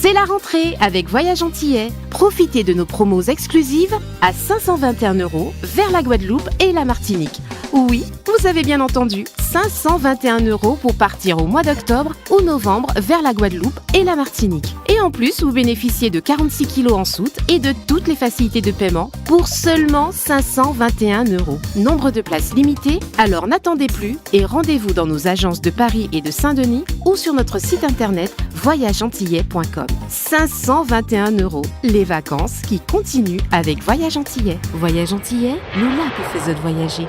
C'est la rentrée avec Voyage Antillais. Profitez de nos promos exclusives à 521 € vers la Guadeloupe et la Martinique. Oui, vous avez bien entendu, 521 € pour partir au mois d'octobre ou novembre vers la Guadeloupe et la Martinique. Et en plus, vous bénéficiez de 46 kg en soute et de toutes les facilités de paiement pour seulement 521 €. Nombre de places limitées, alors n'attendez plus et rendez-vous dans nos agences de Paris et de Saint-Denis ou sur notre site internet voyageantillais.com. 521 €, les vacances qui continuent avec Voyage Antillais. Voyage Antillais, le là qui fait voyager.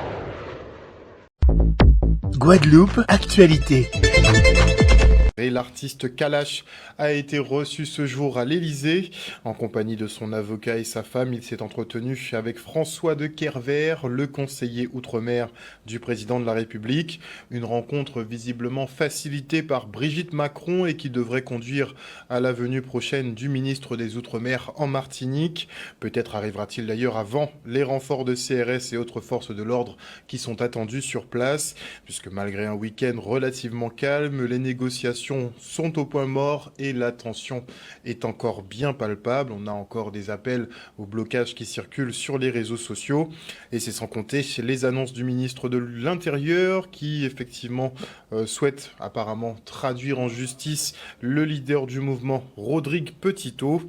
Guadeloupe, actualité. Et l'artiste Kalash a été reçu ce jour à l'Élysée. En compagnie de son avocat et sa femme, il s'est entretenu avec François de Kervert, le conseiller outre-mer du président de la République. Une rencontre visiblement facilitée par Brigitte Macron et qui devrait conduire à la venue prochaine du ministre des Outre-mer en Martinique. Peut-être arrivera-t-il d'ailleurs avant les renforts de CRS et autres forces de l'ordre qui sont attendus sur place, puisque malgré un week-end relativement calme, les négociations sont au point mort et la tension est encore bien palpable. On a encore des appels au blocage qui circulent sur les réseaux sociaux et c'est sans compter les annonces du ministre de l'Intérieur qui effectivement souhaite apparemment traduire en justice le leader du mouvement, Rodrigue Petitot.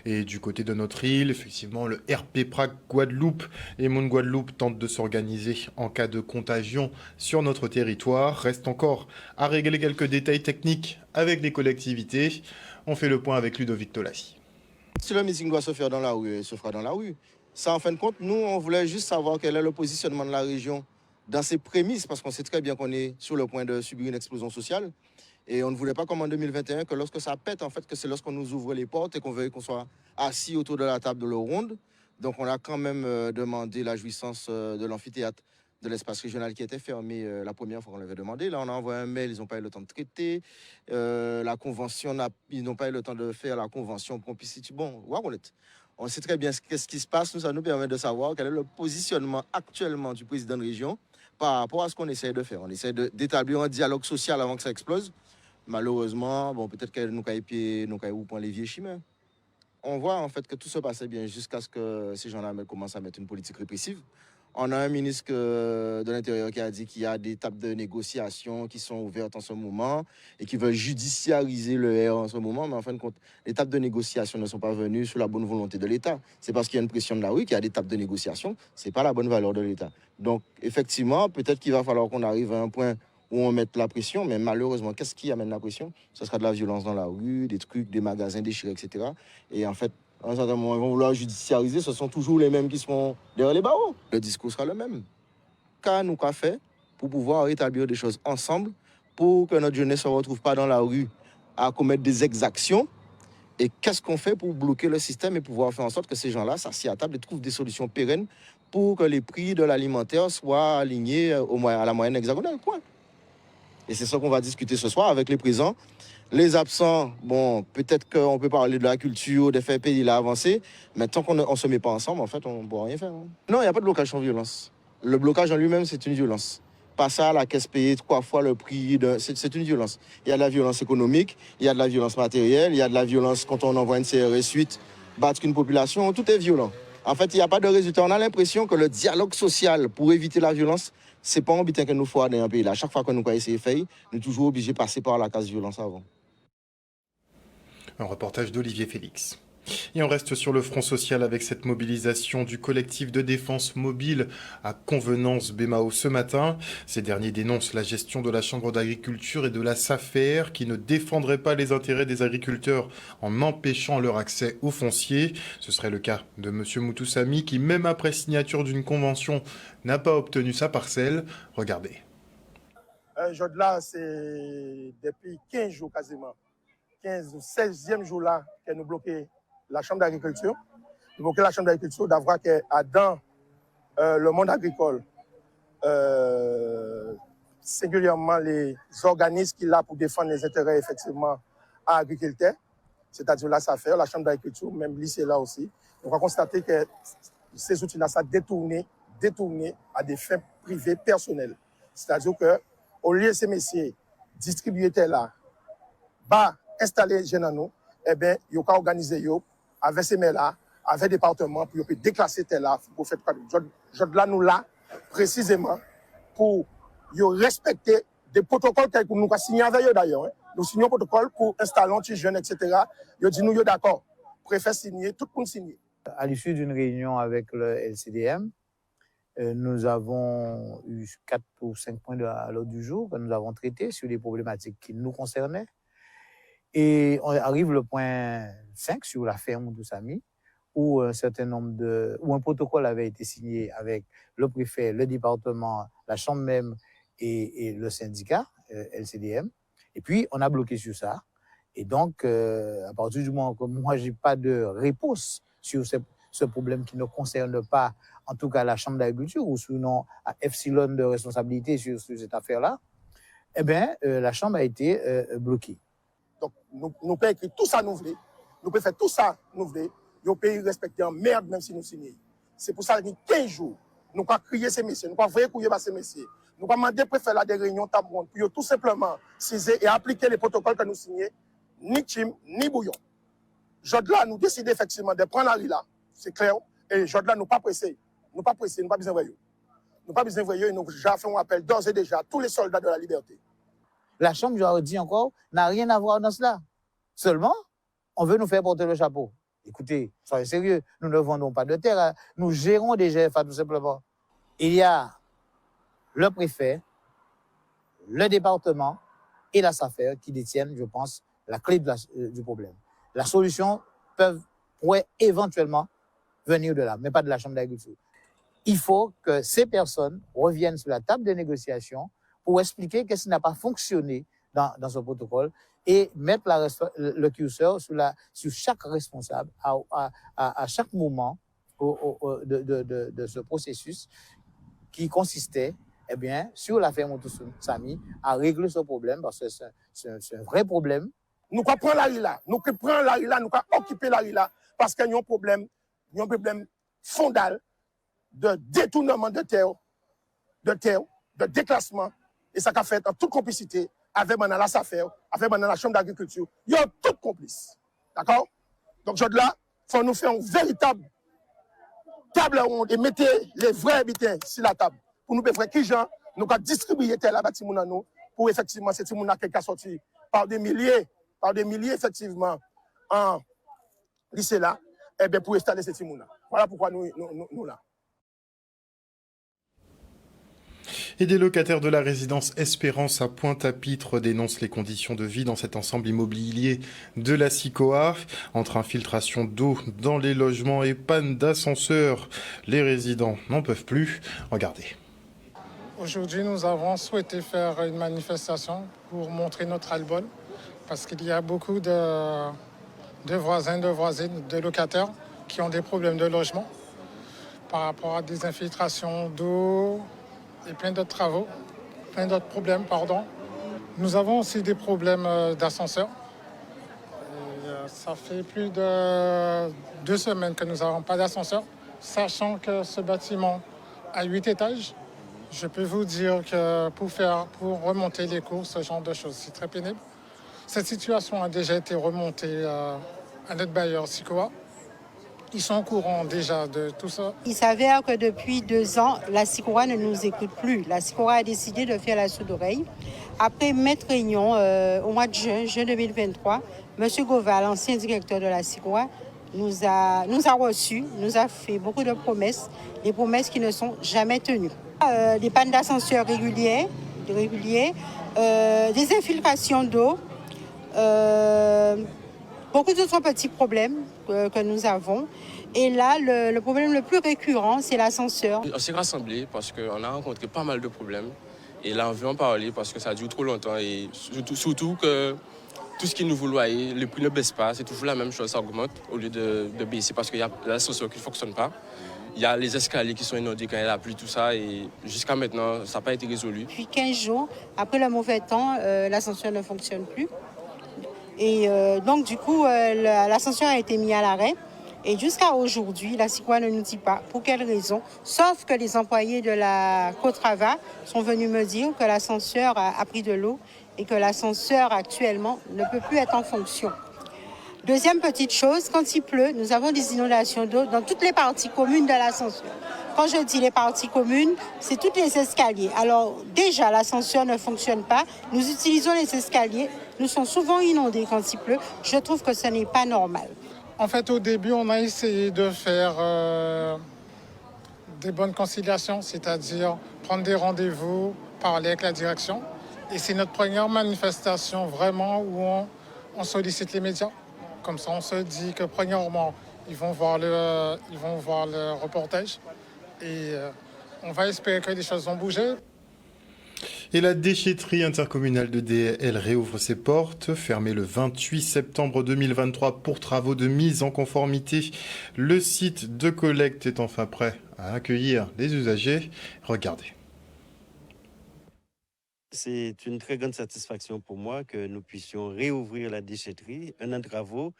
Et du côté de notre île, effectivement, le RP Prague Guadeloupe et Monde Guadeloupe tentent de s'organiser en cas de contagion sur notre territoire. Reste encore à régler quelques détails techniques avec les collectivités. On fait le point avec Ludovic Tolassi. Si le meeting doit se faire dans la rue, il se fera dans la rue. Ça, en fin de compte, nous, on voulait juste savoir quel est le positionnement de la région dans ses prémices, parce qu'on sait très bien qu'on est sur le point de subir une explosion sociale. Et on ne voulait pas, comme en 2021, que lorsque ça pète, en fait, que c'est lorsqu'on nous ouvre les portes et qu'on veuille qu'on soit assis autour de la table de la ronde. Donc, on a quand même demandé la jouissance de l'amphithéâtre de l'espace régional qui était fermé la première fois qu'on l'avait demandé. Là, on a envoyé un mail, ils n'ont pas eu le temps de traiter. La convention, ils n'ont pas eu le temps de faire la convention pour qu'on puisse... Bon, on sait très bien ce qui se passe. Nous, ça nous permet de savoir quel est le positionnement actuellement du président de région par rapport à ce qu'on essaie de faire. On essaie d'établir un dialogue social avant que ça explose. Malheureusement, bon, peut-être que nous avons point les vieux chemins. On voit en fait que tout se passait bien jusqu'à ce que ces gens-là commencent à mettre une politique répressive. On a un ministre de l'Intérieur qui a dit qu'il y a des tables de négociation qui sont ouvertes en ce moment et qui veulent judiciariser le R en ce moment. Mais en fin de compte, les tables de négociation ne sont pas venues sous la bonne volonté de l'État. C'est parce qu'il y a une pression de la rue qu'il y a des tables de négociation. Ce n'est pas la bonne valeur de l'État. Donc, effectivement, peut-être qu'il va falloir qu'on arrive à un point où on met la pression. Mais malheureusement, qu'est-ce qui amène la pression? Ce sera de la violence dans la rue, des trucs, des magasins déchirés, etc. Et en fait, à un certain moment, ils vont vouloir judiciariser, ce sont toujours les mêmes qui seront derrière les barreaux. Le discours sera le même. Qu'avons-nous fait pour pouvoir rétablir des choses ensemble, pour que notre jeunesse ne se retrouve pas dans la rue à commettre des exactions? Et qu'est-ce qu'on fait pour bloquer le système et pouvoir faire en sorte que ces gens-là s'assient à table et trouvent des solutions pérennes pour que les prix de l'alimentaire soient alignés à la moyenne hexagonale, point. Et c'est ça qu'on va discuter ce soir avec les présents. Les absents, bon, peut-être qu'on peut parler de la culture, des faits pays là avancés, mais tant qu'on ne se met pas ensemble, en fait, on ne pourra rien faire. Hein. Non, il n'y a pas de blocage sans violence. Le blocage en lui-même, c'est une violence. Passer à la caisse payée 3 fois le prix, c'est une violence. Il y a de la violence économique, il y a de la violence matérielle, il y a de la violence quand on envoie une CRS 8, battre une population, tout est violent. En fait, il n'y a pas de résultat. On a l'impression que le dialogue social pour éviter la violence, c'est pas un but que nous faut dans un pays là. Chaque fois que nous essayons de faire, nous sommes toujours obligés de passer par la case violence avant. Un reportage d'Olivier Félix. Et on reste sur le front social avec cette mobilisation du collectif de défense mobile à Convenance Bémao ce matin. Ces derniers dénoncent la gestion de la Chambre d'agriculture et de la SAFER qui ne défendraient pas les intérêts des agriculteurs en empêchant leur accès au foncier. Ce serait le cas de M. Moutoussamy qui, même après signature d'une convention, n'a pas obtenu sa parcelle. Regardez. Aujourd'hui, c'est depuis 15 jours quasiment. 15 ou 16e jour là que nous bloquons la Chambre d'agriculture. Nous bloquons la Chambre d'agriculture d'avoir que dans le monde agricole, singulièrement les organismes qui sont là pour défendre les intérêts effectivement à agriculteurs, c'est-à-dire la SAFER, la Chambre d'agriculture, même lycée là aussi. On va constater que ces outils-là sont détournés à des fins privées personnelles. C'est-à-dire qu'au lieu de ces messieurs distribuer là, installer les jeunes à nous, eh bien, ils ont organisé avec ces maires-là, avec le département, pour déclasser tel là, pour faire je là nous là, précisément, pour respecter des protocoles que nous avons signés avec eux d'ailleurs. Nous signons un protocole pour installer un petit jeune, etc. Ils disent nous, d'accord, préfère signer, tout le monde signe. À l'issue d'une réunion avec le LCDM, nous avons eu 4 ou 5 points à l'ordre du jour que nous avons traités sur les problématiques qui nous concernaient. Et on arrive le point 5 sur la ferme de Sami, où un protocole avait été signé avec le préfet, le département, la chambre même et le syndicat LCDM. Et puis, on a bloqué sur ça. Et donc, à partir du moment que moi, je n'ai pas de réponse sur ce problème qui ne concerne pas, en tout cas, la Chambre d'agriculture ou sinon à epsilon de responsabilité sur cette affaire-là, eh bien, la Chambre a été bloquée. Donc, nous pouvons écrire tout ça nous voulons. Nous pouvons faire tout ça nous voulons. Nos pays respecter en merde, même si nous signons. C'est pour ça que 15 jours, nous avons crié ces messieurs, nous avons envoyé couiller ces messieurs. Nous avons demandé pour faire des réunions pour tout simplement saisir et appliquer les protocoles que nous signons, ni Tim, ni Bouillon. Jodla, nous décidons effectivement de prendre la rue là, c'est clair. Et Jodla, nous pas pressés. Nous pas pressés, nous pas besoin de voyer. Nous pas besoin de voyer, nous avons fait un appel d'ores et déjà à tous les soldats de la liberté. La Chambre, je leur dis encore, n'a rien à voir dans cela. Seulement, on veut nous faire porter le chapeau. Écoutez, soyez sérieux, nous ne vendons pas de terre, hein. Nous gérons des GFA tout simplement. Il y a le préfet, le département et la SAFER qui détiennent, je pense, la clé du problème. La solution pourrait éventuellement venir de là, mais pas de la Chambre d'agriculture. Il faut que ces personnes reviennent sur la table de négociation pour expliquer qu'est-ce qui n'a pas fonctionné dans ce protocole et mettre le curseur sur chaque responsable à chaque moment de ce processus qui consistait eh bien, sur la ferme Sami à régler ce problème parce que c'est un vrai problème. Nous prenons la rue là, nous prenons la rue là, nous occuper la rue là parce qu'il y a un problème fondal de détournement de terre, de déclassement et ça a fait en toute complicité avec la SAFER, avec la Chambre d'agriculture. Ils sont tous complices. D'accord? Donc, là, il faut nous faire une véritable table ronde et mettre les vrais habitants sur la table. Pour nous faire qui gens, nous avons distribué tel bâtiment nous pour effectivement ces gens qui sont sortis par des milliers, effectivement, en lycée là, et bien pour installer ces gens. Voilà pourquoi nous là. Et des locataires de la résidence Espérance à Pointe-à-Pitre dénoncent les conditions de vie dans cet ensemble immobilier de la SICOA. Entre infiltration d'eau dans les logements et panne d'ascenseur, les résidents n'en peuvent plus. Regardez. Aujourd'hui, nous avons souhaité faire une manifestation pour montrer notre ras-le-bol parce qu'il y a beaucoup de voisins, de voisines, de locataires qui ont des problèmes de logement par rapport à des infiltrations d'eau et plein d'autres travaux, plein d'autres problèmes, pardon. Nous avons aussi des problèmes d'ascenseur. Ça fait plus de 2 semaines que nous n'avons pas d'ascenseur, sachant que ce bâtiment a 8 étages. Je peux vous dire que pour remonter les cours, ce genre de choses, c'est très pénible. Cette situation a déjà été remontée à notre bailleur SICOA. Ils sont au courant déjà de tout ça. Il s'avère que depuis 2 ans, la SICOA ne nous écoute plus. La SICOA a décidé de faire la sourde oreille. Après maintes réunions, au mois de juin 2023, M. Goval, ancien directeur de la SICOA, nous a reçus, nous a fait beaucoup de promesses, des promesses qui ne sont jamais tenues. Des pannes d'ascenseur réguliers, des infiltrations d'eau, beaucoup d'autres petits problèmes que nous avons. Et là, le problème le plus récurrent, c'est l'ascenseur. On s'est rassemblés parce qu'on a rencontré pas mal de problèmes. Et là, on veut en parler parce que ça dure trop longtemps. Et surtout que tout ce qui est nouveau loyer, le prix ne baisse pas. C'est toujours la même chose, ça augmente au lieu de baisser parce qu'il y a l'ascenseur qui ne fonctionne pas. Il y a les escaliers qui sont inondés quand il y a la pluie, tout ça. Et jusqu'à maintenant, ça n'a pas été résolu. Depuis 15 jours, après le mauvais temps, l'ascenseur ne fonctionne plus. Et donc, du coup, l'ascenseur a été mis à l'arrêt. Et jusqu'à aujourd'hui, la SICOA ne nous dit pas pour quelle raison, sauf que les employés de la Cotrava sont venus me dire que l'ascenseur a pris de l'eau et que l'ascenseur actuellement ne peut plus être en fonction. Deuxième petite chose, quand il pleut, nous avons des inondations d'eau dans toutes les parties communes de l'ascenseur. Quand je dis les parties communes, c'est tous les escaliers. Alors déjà, l'ascenseur ne fonctionne pas. Nous utilisons les escaliers. Nous sommes souvent inondés quand il pleut. Je trouve que ce n'est pas normal. En fait, au début, on a essayé de faire des bonnes conciliations, c'est-à-dire prendre des rendez-vous, parler avec la direction. Et c'est notre première manifestation vraiment où on sollicite les médias. Comme ça, on se dit que premièrement, ils vont voir le reportage. Et on va espérer que les choses vont bouger. Et la déchetterie intercommunale de Déhay, elle réouvre ses portes, fermée le 28 septembre 2023 pour travaux de mise en conformité. Le site de collecte est enfin prêt à accueillir les usagers. Regardez. C'est une très grande satisfaction pour moi que nous puissions réouvrir la déchetterie. Un an de travaux,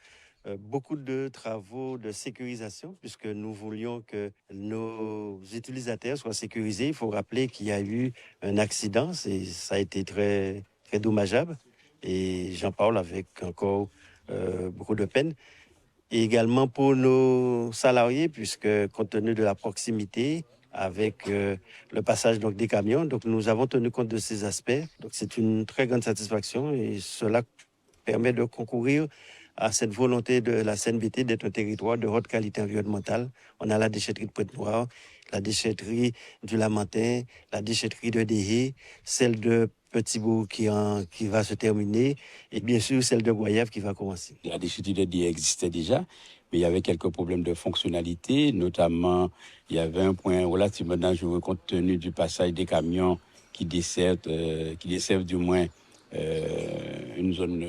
beaucoup de travaux de sécurisation, puisque nous voulions que nos utilisateurs soient sécurisés. Il faut rappeler qu'il y a eu un accident, ça a été très, très dommageable, et j'en parle avec encore beaucoup de peine. Et également pour nos salariés, puisque compte tenu de la proximité, avec le passage donc, des camions. Donc, nous avons tenu compte de ces aspects. Donc, c'est une très grande satisfaction et cela permet de concourir à cette volonté de la CNBT d'être un territoire de haute qualité environnementale. On a la déchetterie de Pointe-Noire, la déchetterie du Lamentin, la déchetterie de Déhay, celle de Petit-Bourg qui va se terminer et bien sûr celle de Goyave qui va commencer. La déchetterie de Déhay existait déjà, mais il y avait quelques problèmes de fonctionnalité, notamment il y avait un point relativement dangereux compte tenu du passage des camions qui desservent du moins une zone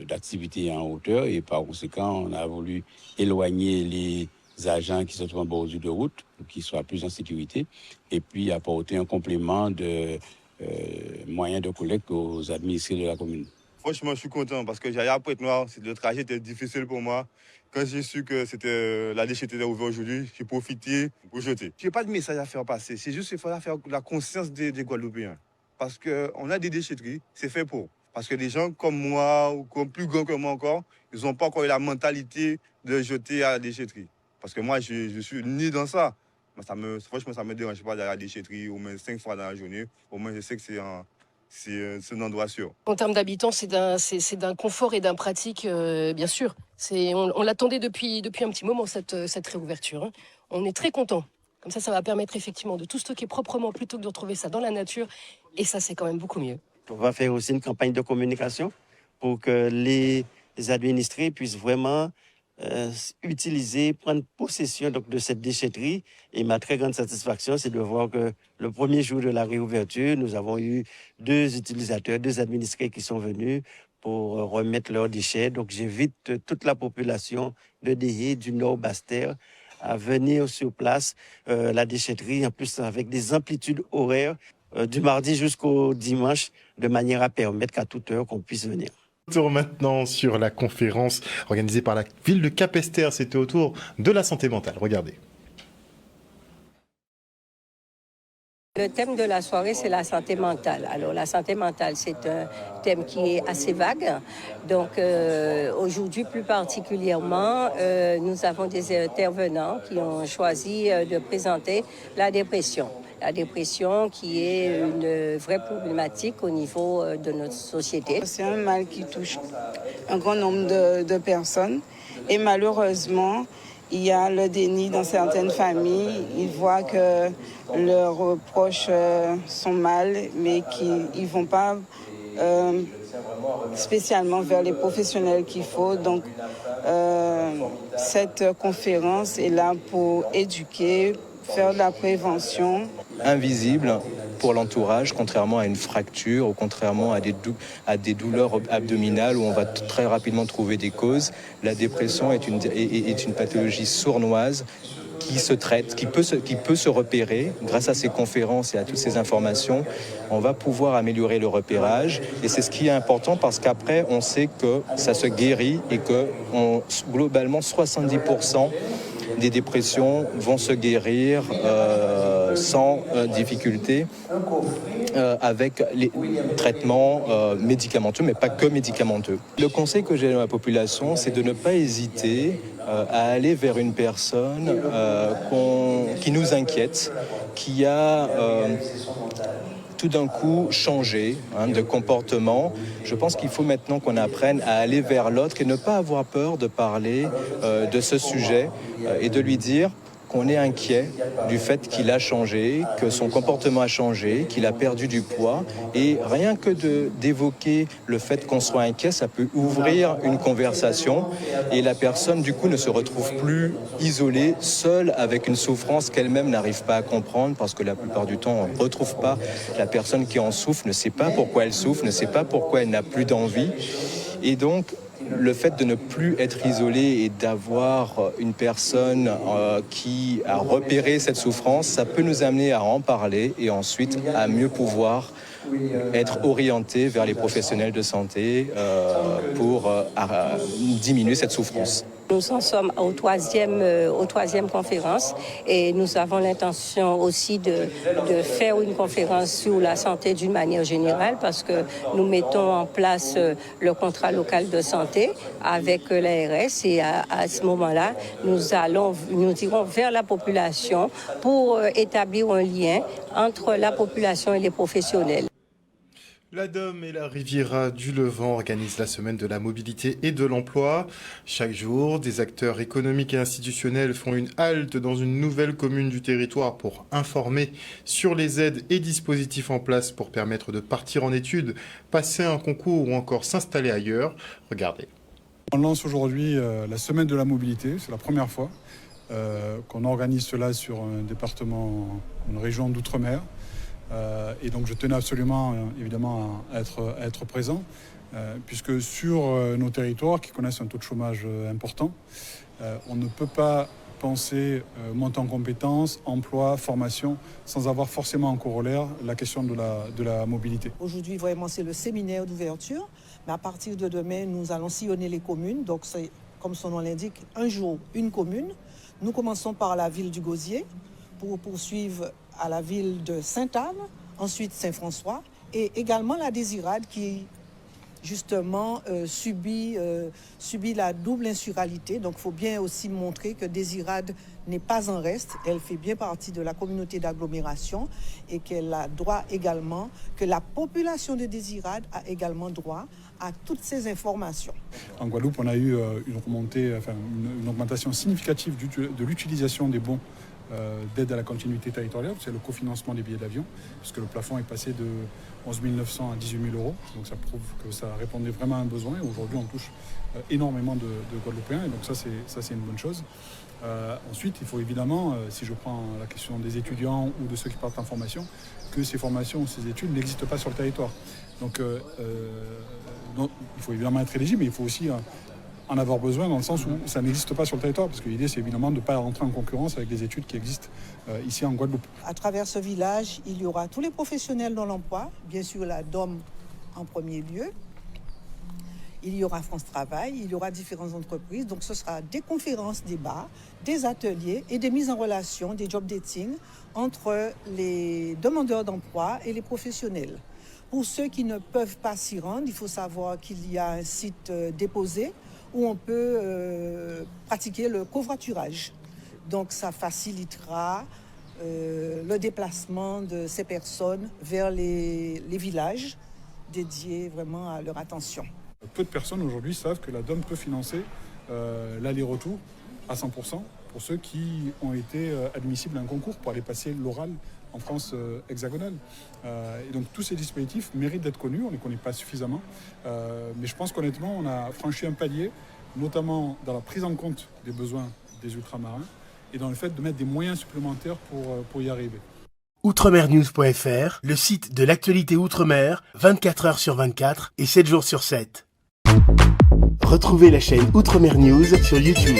d'activité en hauteur et par conséquent on a voulu éloigner les agents qui se trouvent en bordure de route pour qu'ils soient plus en sécurité et puis apporter un complément de moyens de collecte aux administrés de la commune. Franchement, je suis content parce que j'allais à Pointe-Noire, le trajet était difficile pour moi. Quand j'ai su que la déchetterie était ouverte aujourd'hui, j'ai profité pour jeter. Je n'ai pas de message à faire passer, c'est juste qu'il faut faire la conscience des Guadeloupéens. Parce qu'on a des déchetteries, c'est fait pour. Parce que des gens comme moi, ou comme plus grands que moi encore, ils n'ont pas encore eu la mentalité de jeter à la déchetterie. Parce que moi, je suis né dans ça. Franchement, ça me dérange pas d'aller à la déchetterie au moins 5 fois dans la journée. Au moins, je sais que c'est un endroit sûr. En termes d'habitants, c'est d'un confort et d'un pratique, bien sûr. On l'attendait depuis un petit moment, cette réouverture. Hein. On est très contents. Comme ça va permettre effectivement de tout stocker proprement plutôt que de retrouver ça dans la nature. Et ça, c'est quand même beaucoup mieux. On va faire aussi une campagne de communication pour que les administrés puissent vraiment prendre possession donc, de cette déchetterie. Et ma très grande satisfaction, c'est de voir que le premier jour de la réouverture, nous avons eu 2 utilisateurs, 2 administrés qui sont venus pour remettre leurs déchets. Donc j'invite toute la population de Déhay, du Nord Basse-Terre, à venir sur place, la déchetterie, en plus avec des amplitudes horaires, du mardi jusqu'au dimanche, de manière à permettre qu'à toute heure qu'on puisse venir. Retour maintenant sur la conférence organisée par la ville de Capesterre. C'était autour de la santé mentale. Regardez. Le thème de la soirée, c'est la santé mentale. Alors, la santé mentale, c'est un thème qui est assez vague. Donc, aujourd'hui, plus particulièrement, nous avons des intervenants qui ont choisi de présenter la dépression. La dépression qui est une vraie problématique au niveau de notre société. C'est un mal qui touche un grand nombre de personnes et malheureusement, il y a le déni dans certaines familles. Ils voient que leurs proches sont mal, mais qu'ils ne vont pas spécialement vers les professionnels qu'il faut. Donc, cette conférence est là pour éduquer, faire de la prévention. Invisible pour l'entourage, contrairement à une fracture ou contrairement à des douleurs abdominales où on va très rapidement trouver des causes. La dépression est une pathologie sournoise qui se traite, qui peut se repérer. Grâce à ces conférences et à toutes ces informations, on va pouvoir améliorer le repérage. Et c'est ce qui est important parce qu'après, on sait que ça se guérit et que globalement, 70% des dépressions vont se guérir sans difficulté. avec les traitements médicamenteux, mais pas que médicamenteux. Le conseil que j'ai à la population, c'est de ne pas hésiter à aller vers une personne qui nous inquiète, qui a tout d'un coup changé de comportement. Je pense qu'il faut maintenant qu'on apprenne à aller vers l'autre et ne pas avoir peur de parler de ce sujet et de lui dire qu'on est inquiet du fait qu'il a changé, que son comportement a changé, qu'il a perdu du poids. Et rien que d'évoquer le fait qu'on soit inquiet, ça peut ouvrir une conversation et la personne, du coup, ne se retrouve plus isolée, seule, avec une souffrance qu'elle-même n'arrive pas à comprendre parce que la plupart du temps, on ne retrouve pas la personne qui en souffre, ne sait pas pourquoi elle souffre, ne sait pas pourquoi elle n'a plus d'envie. Et donc, le fait de ne plus être isolé et d'avoir une personne qui a repéré cette souffrance, ça peut nous amener à en parler et ensuite à mieux pouvoir être orienté vers les professionnels de santé pour diminuer cette souffrance. Nous en sommes au troisième conférence et nous avons l'intention aussi de faire une conférence sur la santé d'une manière générale parce que nous mettons en place le contrat local de santé avec l'ARS et à ce moment-là, nous irons vers la population pour établir un lien entre la population et les professionnels. La Dôme et la Riviera du Levant organisent la semaine de la mobilité et de l'emploi. Chaque jour, des acteurs économiques et institutionnels font une halte dans une nouvelle commune du territoire pour informer sur les aides et dispositifs en place pour permettre de partir en études, passer un concours ou encore s'installer ailleurs. Regardez. On lance aujourd'hui la semaine de la mobilité. C'est la première fois qu'on organise cela sur un département, une région d'outre-mer. Et donc je tenais absolument, évidemment, à être présent, puisque sur nos territoires qui connaissent un taux de chômage important, on ne peut pas penser montée en compétences, emploi, formation, sans avoir forcément en corollaire la question de la mobilité. Aujourd'hui, vraiment, c'est le séminaire d'ouverture, mais à partir de demain, nous allons sillonner les communes. Donc c'est, comme son nom l'indique, un jour, une commune. Nous commençons par la ville du Gosier pour poursuivre à la ville de Sainte-Anne, ensuite Saint-François, et également la Désirade qui, justement, subit la double insuralité. Donc il faut bien aussi montrer que Désirade n'est pas en reste, elle fait bien partie de la communauté d'agglomération et qu'elle a droit également, que la population de Désirade a également droit à toutes ces informations. En Guadeloupe, on a eu une augmentation significative de l'utilisation des bons d'aide à la continuité territoriale, c'est le cofinancement des billets d'avion, puisque le plafond est passé de 11 900 à 18 000 euros. Donc ça prouve que ça répondait vraiment à un besoin. Et aujourd'hui, on touche énormément de Guadeloupéens. Et donc ça, c'est une bonne chose. Ensuite, il faut évidemment, si je prends la question des étudiants ou de ceux qui partent en formation, que ces formations ou ces études n'existent pas sur le territoire. Donc il faut évidemment être éligible, mais il faut aussi en avoir besoin dans le sens où ça n'existe pas sur le territoire, parce que l'idée c'est évidemment de ne pas rentrer en concurrence avec des études qui existent ici en Guadeloupe. À travers ce village, il y aura tous les professionnels dans l'emploi, bien sûr la DOM en premier lieu. Il y aura France Travail, il y aura différentes entreprises, donc ce sera des conférences, débats, des ateliers et des mises en relation, des job dating entre les demandeurs d'emploi et les professionnels. Pour ceux qui ne peuvent pas s'y rendre, il faut savoir qu'il y a un site déposé où on peut pratiquer le covoiturage. Donc ça facilitera le déplacement de ces personnes vers les villages dédiés vraiment à leur attention. Peu de personnes aujourd'hui savent que la DOM peut financer l'aller-retour à 100% pour ceux qui ont été admissibles à un concours pour aller passer l'oral en France hexagonale. Et donc tous ces dispositifs méritent d'être connus, on ne les connaît pas suffisamment. Mais je pense qu'honnêtement, on a franchi un palier, notamment dans la prise en compte des besoins des ultramarins et dans le fait de mettre des moyens supplémentaires pour y arriver. Outremernews.fr, le site de l'actualité Outre-mer, 24 heures sur 24 et 7 jours sur 7. Retrouvez la chaîne Outremer News sur YouTube.